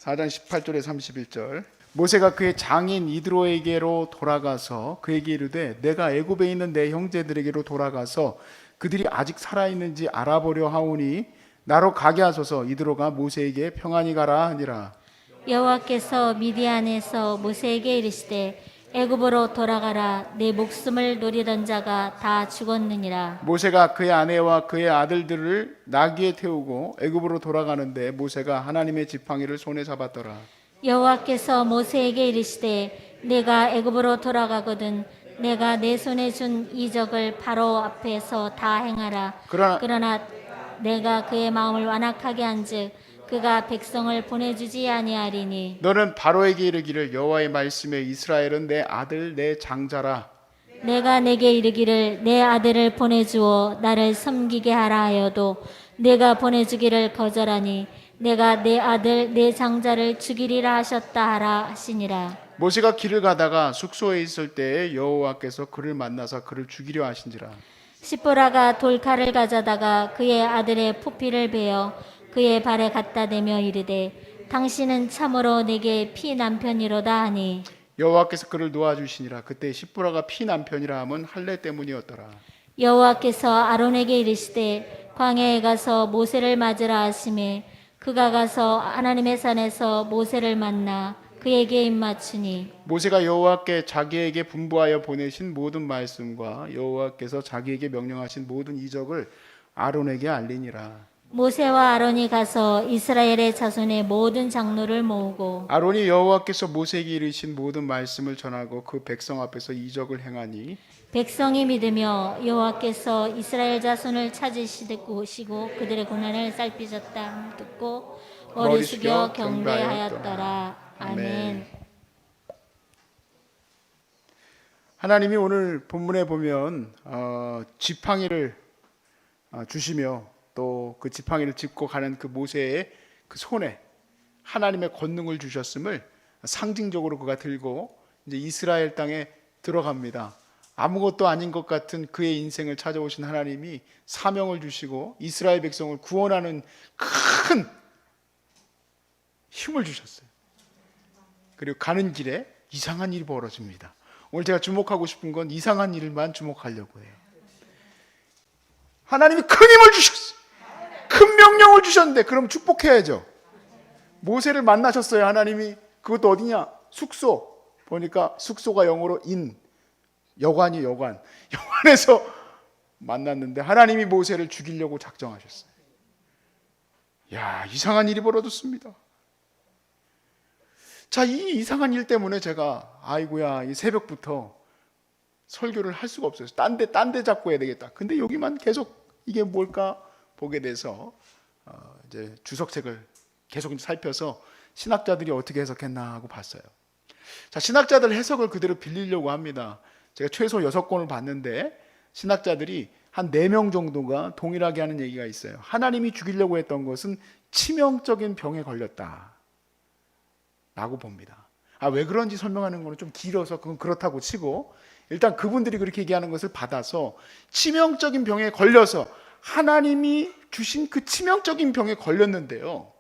4장 18절에 31절. 모세가 그의 장인 이드로에게로 돌아가서 그에게 이르되 내가 애굽에 있는 내 형제들에게로 돌아가서 그들이 아직 살아있는지 알아보려 하오니 나로 가게 하소서. 이드로가 모세에게 평안히 가라 하니라. 여호와께서 미디안에서 모세에게 이르시되 애굽으로 돌아가라. 내 목숨을 노리던 자가 다 죽었느니라. 모세가 그의 아내와 그의 아들들을 나귀에 태우고 애굽으로 돌아가는데 모세가 하나님의 지팡이를 손에 잡았더라. 여호와께서 모세에게 이르시되 내가 애굽으로 돌아가거든 내가 내 손에 준 이적을 바로 앞에서 다 행하라. 그러나 내가 그의 마음을 완악하게 한즉 그가 백성을 보내주지 아니하리니 너는 바로에게 이르기를 여호와의 말씀에 이스라엘은 내 아들 내 장자라. 내가 내게 이르기를 내 아들을 보내주어 나를 섬기게 하라 하여도 내가 보내주기를 거절하니 내가 내 아들 내 장자를 죽이리라 하셨다 하라 하시니라. 모세가 길을 가다가 숙소에 있을 때에 여호와께서 그를 만나서 그를 죽이려 하신지라. 시보라가 돌칼을 가져다가 그의 아들의 포피를 베어 그의 발에 갖다 대며 이르되 당신은 참으로 내게 피 남편이로다 하니 여호와께서 그를 놓아주시니라. 그때 십보라가 피 남편이라 함은 할례 때문이었더라. 여호와께서 아론에게 이르시되 광야에 가서 모세를 맞으라 하시매 그가 가서 하나님의 산에서 모세를 만나 그에게 입맞추니 모세가 여호와께 자기에게 분부하여 보내신 모든 말씀과 여호와께서 자기에게 명령하신 모든 이적을 아론에게 알리니라. 모세와 아론이 가서 이스라엘의 자손의 모든 장로를 모으고 아론이 여호와께서 모세에게 이르신 모든 말씀을 전하고 그 백성 앞에서 이적을 행하니 백성이 믿으며 여호와께서 이스라엘 자손을 찾으시고 그들의 고난을 살피셨다 듣고 머리 숙여 경배하였더라. 아멘. 하나님이 오늘 본문에 보면 지팡이를 주시며 또 그 지팡이를 짚고 가는 그 모세의 그 손에 하나님의 권능을 주셨음을 상징적으로 그가 들고 이제 이스라엘 땅에 들어갑니다. 아무것도 아닌 것 같은 그의 인생을 찾아오신 하나님이 사명을 주시고 이스라엘 백성을 구원하는 큰 힘을 주셨어요. 그리고 가는 길에 이상한 일이 벌어집니다. 오늘 제가 주목하고 싶은 건 이상한 일만 주목하려고 해요. 하나님이 큰 힘을 주셨어요. 큰 명령을 주셨는데 그럼 축복해야죠. 모세를 만나셨어요. 하나님이. 그것도 어디냐? 숙소. 보니까 숙소가 영어로 여관이 여관. 여관에서 만났는데 하나님이 모세를 죽이려고 작정하셨어요. 야, 이상한 일이 벌어졌습니다. 자, 이 이상한 일 때문에 제가 아이고야, 이 새벽부터 설교를 할 수가 없어요. 딴 데 잡고 해야 되겠다. 근데 여기만 계속 이게 뭘까 보게 돼서 이제 주석책을 계속 살펴서 신학자들이 어떻게 해석했나 하고 봤어요. 자, 신학자들 해석을 그대로 빌리려고 합니다. 제가 최소 6권을 봤는데 신학자들이 한 4명 정도가 동일하게 하는 얘기가 있어요. 하나님이 죽이려고 했던 것은 치명적인 병에 걸렸다 라고 봅니다. 왜 그런지 설명하는 거는 좀 길어서 그건 그렇다고 치고 일단 그분들이 그렇게 얘기하는 것을 받아서 치명적인 병에 걸려서 하나님이 주신 그 치명적인 병에 걸렸는데요.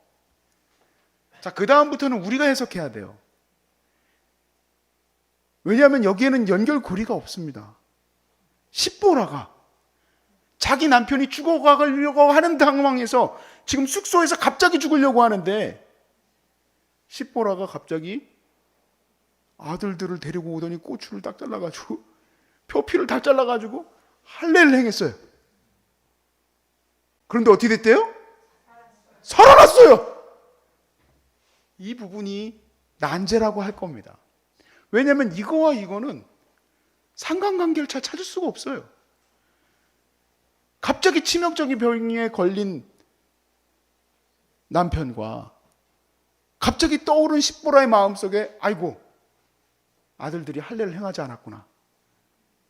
자, 그 다음부터는 우리가 해석해야 돼요. 왜냐하면 여기에는 연결고리가 없습니다. 십보라가 자기 남편이 죽어가려고 하는 상황에서 지금 숙소에서 갑자기 죽으려고 하는데 십보라가 갑자기 아들들을 데리고 오더니 꼬추를 딱 잘라가지고 표피를 다 잘라가지고 할례를 행했어요. 그런데 어떻게 됐대요? 살아났어요. 이 부분이 난제라고 할 겁니다. 왜냐하면 이거와 이거는 상관관계를 잘 찾을 수가 없어요. 갑자기 치명적인 병에 걸린 남편과 갑자기 떠오른 십보라의 마음속에 아이고 아들들이 할례를 행하지 않았구나.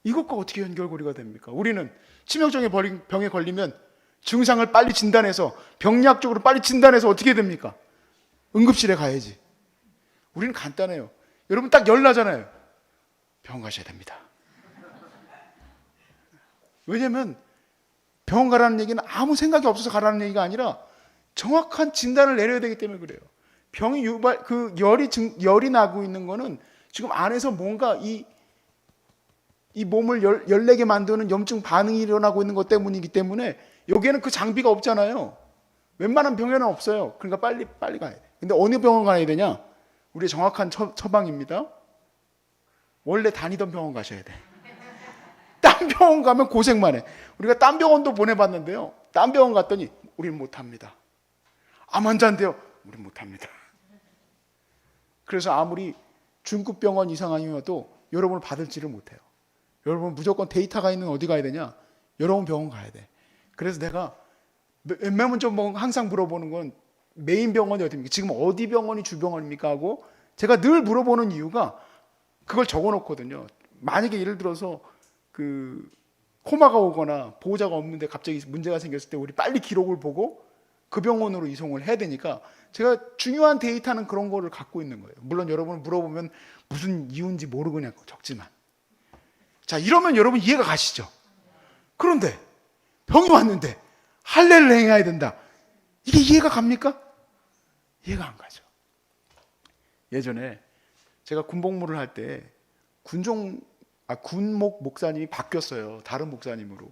이것과 어떻게 연결고리가 됩니까? 우리는 치명적인 병에 걸리면 증상을 빨리 진단해서 병리학적으로 빨리 진단해서 어떻게 됩니까? 응급실에 가야지. 우리는 간단해요. 여러분 딱 열 나잖아요. 병원 가셔야 됩니다. 왜냐하면 병원 가라는 얘기는 아무 생각이 없어서 가라는 얘기가 아니라 정확한 진단을 내려야 되기 때문에 그래요. 병이 열이 나고 있는 거는 지금 안에서 뭔가 이 몸을 열내게 만드는 염증 반응이 일어나고 있는 것 때문이기 때문에 여기에는 그 장비가 없잖아요. 웬만한 병에는 없어요. 그러니까 빨리 가야 돼. 근데 어느 병원 가야 되냐? 우리의 정확한 처방입니다. 원래 다니던 병원 가셔야 돼. 딴 병원 가면 고생만 해. 우리가 딴 병원도 보내봤는데요. 딴 병원 갔더니 우리는 못합니다. 암 환자인데요. 우리는 못합니다. 그래서 아무리 중급 병원 이상 아니어도 여러분을 받을지를 못해요. 여러분 무조건 데이터가 있는 어디 가야 되냐? 여러분 병원 가야 돼. 그래서 내가 맨먼저 항상 물어보는 건 메인 병원이 어디입니까? 지금 어디 병원이 주병원입니까? 하고 제가 늘 물어보는 이유가 그걸 적어놓거든요. 만약에 예를 들어서 그 코마가 오거나 보호자가 없는데 갑자기 문제가 생겼을 때 우리 빨리 기록을 보고 그 병원으로 이송을 해야 되니까 제가 중요한 데이터는 그런 거를 갖고 있는 거예요. 물론 여러분 물어보면 무슨 이유인지 모르고 그냥 적지만. 자, 이러면 여러분 이해가 가시죠? 그런데 병이 왔는데 할례를 행해야 된다. 이게 이해가 갑니까? 이해가 안 가죠. 예전에 제가 군복무를 할 때 군목 목사님이 바뀌었어요. 다른 목사님으로.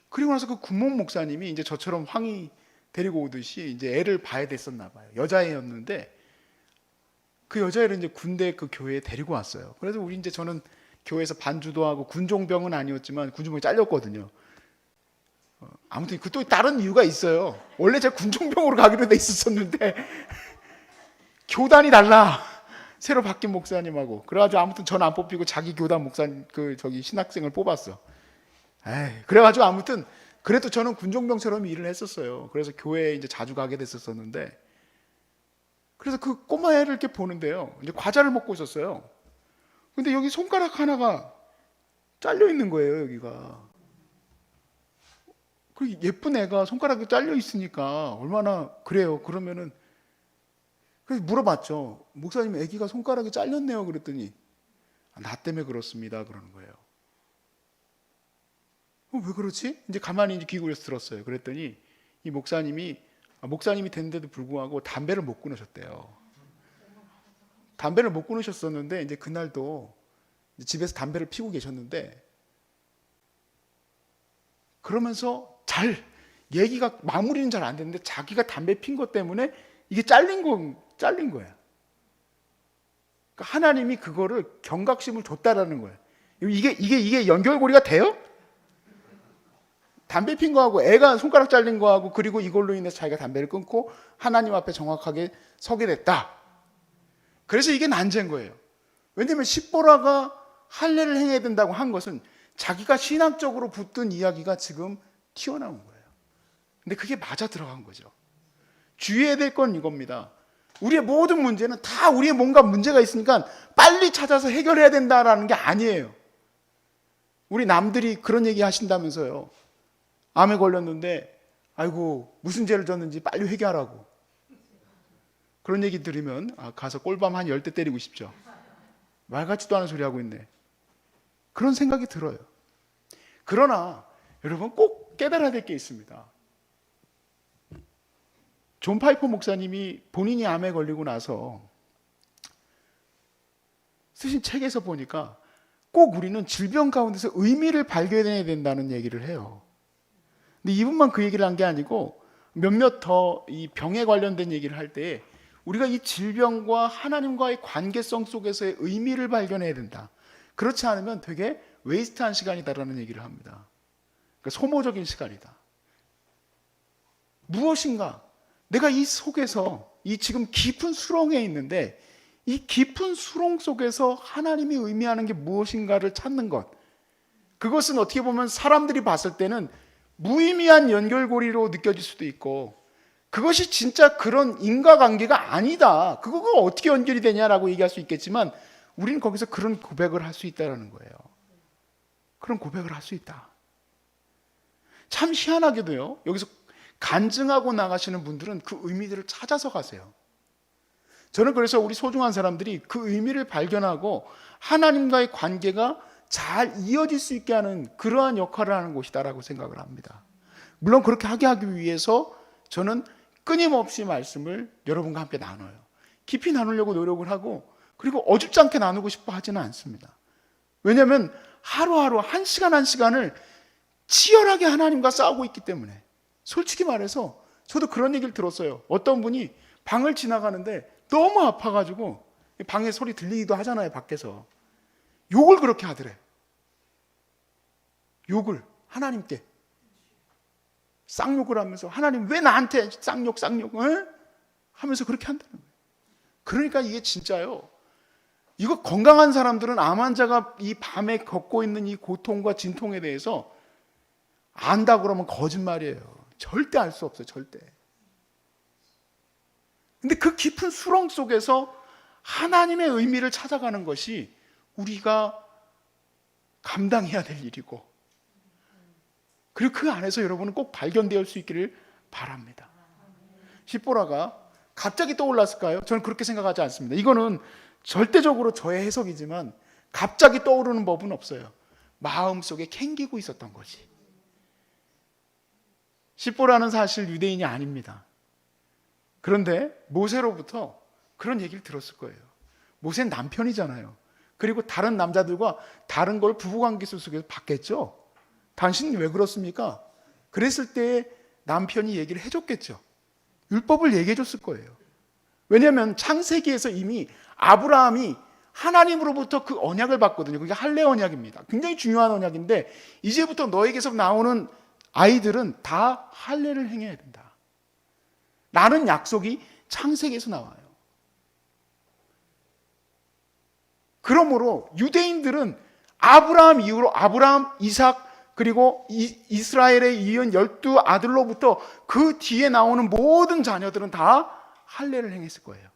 그리고 나서 그 군목 목사님이 이제 저처럼 황이 데리고 오듯이 이제 애를 봐야 됐었나 봐요. 여자애였는데 그 여자애를 이제 군대 그 교회에 데리고 왔어요. 그래서 저는 교회에서 반주도 하고 군종병은 아니었지만 군종병이 잘렸거든요. 아무튼 그 또 다른 이유가 있어요. 원래 제가 군종병으로 가기로 돼 있었었는데 교단이 달라. 새로 바뀐 목사님하고. 그래가지고 아무튼 전 안 뽑히고 자기 교단 목사님 신학생을 뽑았어. 그래가지고 아무튼 그래도 저는 군종병처럼 일을 했었어요. 그래서 교회에 이제 자주 가게 됐었는데 그래서 그 꼬마 애를 이렇게 보는데요. 이제 과자를 먹고 있었어요. 근데 여기 손가락 하나가 잘려 있는 거예요, 여기가. 그 예쁜 애가 손가락이 잘려 있으니까 얼마나 그래요. 그러면은 그래서 물어봤죠. 목사님, 애기가 손가락이 잘렸네요. 그랬더니 나 때문에 그렇습니다. 그러는 거예요. 왜 그렇지? 이제 가만히 귀 기울여서 들었어요. 그랬더니 이 목사님이 됐는데도 불구하고 담배를 못 끊으셨대요. 담배를 못 끊으셨었는데 이제 그날도 집에서 담배를 피우고 계셨는데 그러면서 얘기가 마무리는 잘 안 됐는데 자기가 담배 핀 것 때문에 이게 잘린 거야. 그러니까 하나님이 그거를 경각심을 줬다라는 거예요. 이게 연결고리가 돼요? 담배 핀 거하고 애가 손가락 잘린 거하고 그리고 이걸로 인해서 자기가 담배를 끊고 하나님 앞에 정확하게 서게 됐다. 그래서 이게 난제인 거예요. 왜냐하면 십보라가 할례를 행해야 된다고 한 것은 자기가 신학적으로 붙든 이야기가 지금 튀어나온 거예요. 근데 그게 맞아 들어간 거죠. 주의해야 될 건 이겁니다. 우리의 모든 문제는 다 우리의 뭔가 문제가 있으니까 빨리 찾아서 해결해야 된다라는 게 아니에요. 우리 남들이 그런 얘기 하신다면서요. 암에 걸렸는데 아이고 무슨 죄를 졌는지 빨리 회개하라고. 그런 얘기 들으면 가서 꼴밤 한 10대 때리고 싶죠. 말 같지도 않은 소리 하고 있네. 그런 생각이 들어요. 그러나 여러분 꼭 깨달아야 될 게 있습니다. 존 파이퍼 목사님이 본인이 암에 걸리고 나서 쓰신 책에서 보니까 꼭 우리는 질병 가운데서 의미를 발견해야 된다는 얘기를 해요. 근데 이분만 그 얘기를 한 게 아니고 몇몇 더 이 병에 관련된 얘기를 할 때 우리가 이 질병과 하나님과의 관계성 속에서의 의미를 발견해야 된다. 그렇지 않으면 되게 웨이스트한 시간이다라는 얘기를 합니다. 그러니까 소모적인 시간이다. 무엇인가? 내가 이 속에서 이 지금 깊은 수렁에 있는데 이 깊은 수렁 속에서 하나님이 의미하는 게 무엇인가를 찾는 것. 그것은 어떻게 보면 사람들이 봤을 때는 무의미한 연결고리로 느껴질 수도 있고 그것이 진짜 그런 인과관계가 아니다. 그거가 어떻게 연결이 되냐라고 얘기할 수 있겠지만 우리는 거기서 그런 고백을 할 수 있다는 거예요. 그런 고백을 할 수 있다. 참 희한하게도요. 여기서 간증하고 나가시는 분들은 그 의미들을 찾아서 가세요. 저는 그래서 우리 소중한 사람들이 그 의미를 발견하고 하나님과의 관계가 잘 이어질 수 있게 하는 그러한 역할을 하는 곳이다라고 생각을 합니다. 물론 그렇게 하기 위해서 저는 끊임없이 말씀을 여러분과 함께 나눠요. 깊이 나누려고 노력을 하고, 그리고 어줍지 않게 나누고 싶어 하지는 않습니다. 왜냐하면 하루하루 한 시간 한 시간을 치열하게 하나님과 싸우고 있기 때문에. 솔직히 말해서 저도 그런 얘기를 들었어요. 어떤 분이 방을 지나가는데 너무 아파가지고, 방에 소리 들리기도 하잖아요, 밖에서. 욕을 그렇게 하더래. 욕을 하나님께 쌍욕을 하면서, 하나님 왜 나한테 쌍욕 하면서 그렇게 한다는 거예요. 그러니까 이게 진짜요, 이거 건강한 사람들은 암 환자가 이 밤에 겪고 있는 이 고통과 진통에 대해서 안다 그러면 거짓말이에요. 절대 알 수 없어요, 절대. 근데 그 깊은 수렁 속에서 하나님의 의미를 찾아가는 것이 우리가 감당해야 될 일이고, 그리고 그 안에서 여러분은 꼭 발견될 수 있기를 바랍니다. 십보라가 갑자기 떠올랐을까요? 저는 그렇게 생각하지 않습니다. 이거는 절대적으로 저의 해석이지만 갑자기 떠오르는 법은 없어요. 마음속에 캥기고 있었던 거지. 십보라는 사실 유대인이 아닙니다. 그런데 모세로부터 그런 얘기를 들었을 거예요. 모세는 남편이잖아요. 그리고 다른 남자들과 다른 걸 부부관계 속에서 봤겠죠. 당신은 왜 그렇습니까? 그랬을 때 남편이 얘기를 해줬겠죠. 율법을 얘기해 줬을 거예요. 왜냐하면 창세기에서 이미 아브라함이 하나님으로부터 그 언약을 받거든요. 그게 할례 언약입니다. 굉장히 중요한 언약인데, 이제부터 너에게서 나오는 아이들은 다 할례를 행해야 된다 라는 약속이 창세기에서 나와요. 그러므로 유대인들은 아브라함 이후로 아브라함, 이삭, 그리고 이스라엘에 이은 12아들로부터 그 뒤에 나오는 모든 자녀들은 다 할례를 행했을 거예요.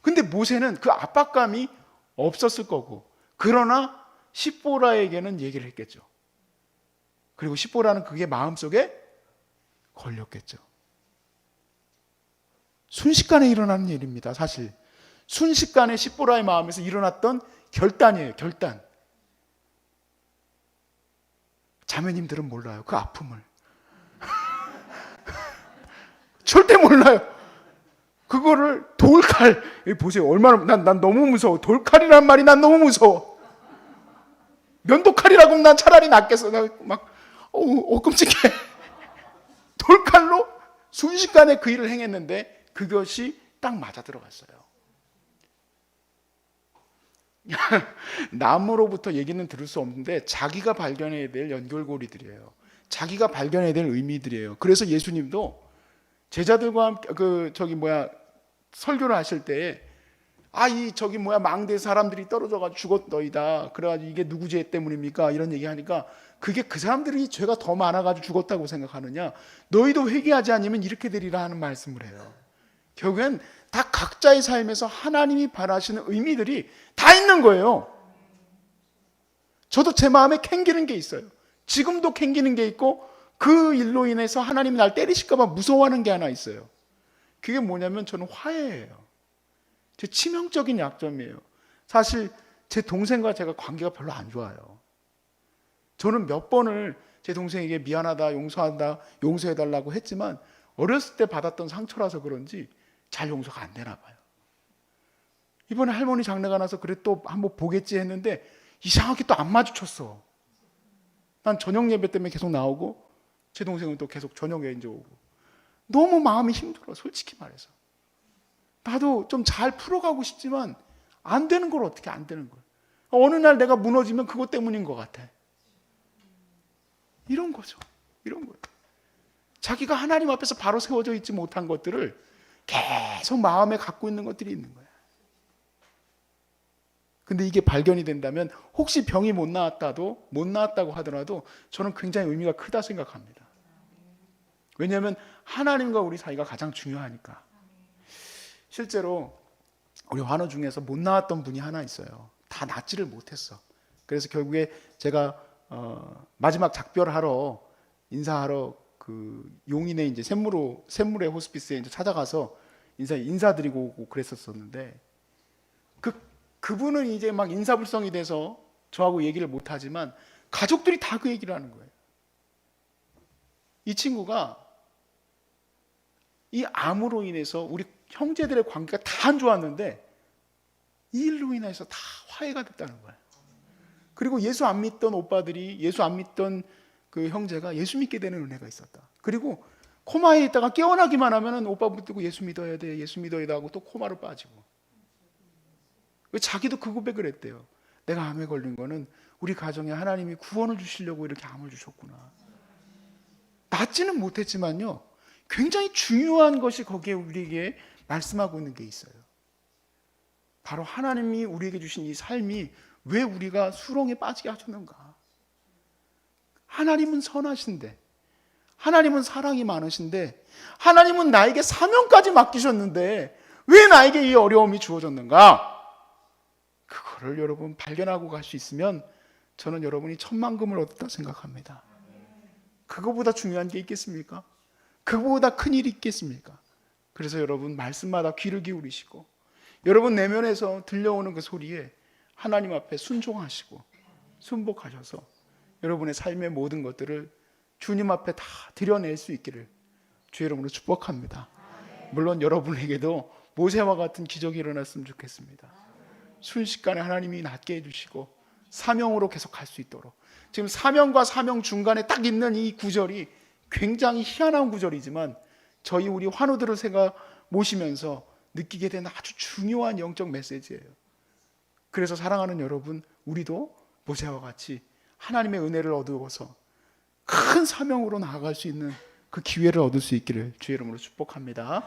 근데 모세는 그 압박감이 없었을 거고, 그러나 십보라에게는 얘기를 했겠죠. 그리고 십보라는 그게 마음속에 걸렸겠죠. 순식간에 일어나는 일입니다. 사실 순식간에 십보라의 마음에서 일어났던 결단이에요. 결단. 자매님들은 몰라요, 그 아픔을. 절대 몰라요. 그거를 돌칼, 보세요, 얼마나 난 너무 무서워. 돌칼이란 말이 난 너무 무서워. 면도칼이라고 난 차라리 낫겠어. 나 막 끔찍해. 돌칼로 순식간에 그 일을 행했는데 그것이 딱 맞아 들어갔어요. 남으로부터 얘기는 들을 수 없는데 자기가 발견해야 될 연결고리들이에요. 자기가 발견해야 될 의미들이에요. 그래서 예수님도 제자들과 함께 설교를 하실 때에 망대 사람들이 떨어져가지고 죽었너이다. 그래가지고 이게 누구 죄 때문입니까? 이런 얘기하니까, 그게 그 사람들이 죄가 더 많아가지고 죽었다고 생각하느냐? 너희도 회개하지 않으면 이렇게 되리라 하는 말씀을 해요. 결국엔 다 각자의 삶에서 하나님이 바라시는 의미들이 다 있는 거예요. 저도 제 마음에 캥기는 게 있어요. 지금도 캥기는 게 있고, 그 일로 인해서 하나님이 날 때리실까 봐 무서워하는 게 하나 있어요. 그게 뭐냐면 저는 화해예요. 제 치명적인 약점이에요. 사실 제 동생과 제가 관계가 별로 안 좋아요. 저는 몇 번을 제 동생에게 미안하다, 용서한다, 용서해달라고 했지만 어렸을 때 받았던 상처라서 그런지 잘 용서가 안 되나 봐요. 이번에 할머니 장례가 나서 그래 또 한번 보겠지 했는데 이상하게 또 안 마주쳤어. 난 저녁 예배 때문에 계속 나오고, 제 동생은 또 계속 저녁에 이제 오고. 너무 마음이 힘들어, 솔직히 말해서. 나도 좀 잘 풀어가고 싶지만 안 되는 걸 어떻게 안 되는 거야. 어느 날 내가 무너지면 그것 때문인 것 같아. 이런 거죠. 이런 거예요. 자기가 하나님 앞에서 바로 세워져 있지 못한 것들을 계속 마음에 갖고 있는 것들이 있는 거야. 근데 이게 발견이 된다면 혹시 병이 못 나았다고 하더라도 저는 굉장히 의미가 크다 생각합니다. 왜냐하면 하나님과 우리 사이가 가장 중요하니까. 실제로 우리 환우 중에서 못 나왔던 분이 하나 있어요. 다 낫지를 못했어. 그래서 결국에 제가 마지막 작별하러 인사하러 그 용인의 이제 샘물의 호스피스에 이제 찾아가서 인사드리고 오고 그랬었는데, 그분은 이제 막 인사불성이 돼서 저하고 얘기를 못 하지만 가족들이 다 그 얘기를 하는 거예요. 이 친구가 이 암으로 인해서 우리 형제들의 관계가 다 안 좋았는데 이 일로 인해서 다 화해가 됐다는 거예요. 그리고 예수 안 믿던 오빠들이, 예수 안 믿던 그 형제가 예수 믿게 되는 은혜가 있었다. 그리고 코마에 있다가 깨어나기만 하면은 오빠 붙들고 예수 믿어야 돼, 예수 믿어야 돼 하고 또 코마로 빠지고. 왜 자기도 그 고백을 했대요. 내가 암에 걸린 거는 우리 가정에 하나님이 구원을 주시려고 이렇게 암을 주셨구나. 낫지는 못했지만요, 굉장히 중요한 것이 거기에 우리에게 말씀하고 있는 게 있어요. 바로 하나님이 우리에게 주신 이 삶이 왜 우리가 수렁에 빠지게 하셨는가. 하나님은 선하신데, 하나님은 사랑이 많으신데, 하나님은 나에게 사명까지 맡기셨는데 왜 나에게 이 어려움이 주어졌는가. 그거를 여러분 발견하고 갈 수 있으면 저는 여러분이 천만금을 얻었다 생각합니다. 그거보다 중요한 게 있겠습니까? 그거보다 큰 일이 있겠습니까? 그래서 여러분 말씀마다 귀를 기울이시고 여러분 내면에서 들려오는 그 소리에 하나님 앞에 순종하시고 순복하셔서 여러분의 삶의 모든 것들을 주님 앞에 다 드려낼 수 있기를 주의 이름으로 축복합니다. 물론 여러분에게도 모세와 같은 기적이 일어났으면 좋겠습니다. 순식간에 하나님이 낫게 해주시고 사명으로 계속 갈 수 있도록. 지금 사명과 사명 중간에 딱 있는 이 구절이 굉장히 희한한 구절이지만 저희 우리 환우들을 제가 모시면서 느끼게 되는 아주 중요한 영적 메시지예요. 그래서 사랑하는 여러분, 우리도 모세와 같이 하나님의 은혜를 얻어서 큰 사명으로 나아갈 수 있는 그 기회를 얻을 수 있기를 주의 이름으로 축복합니다.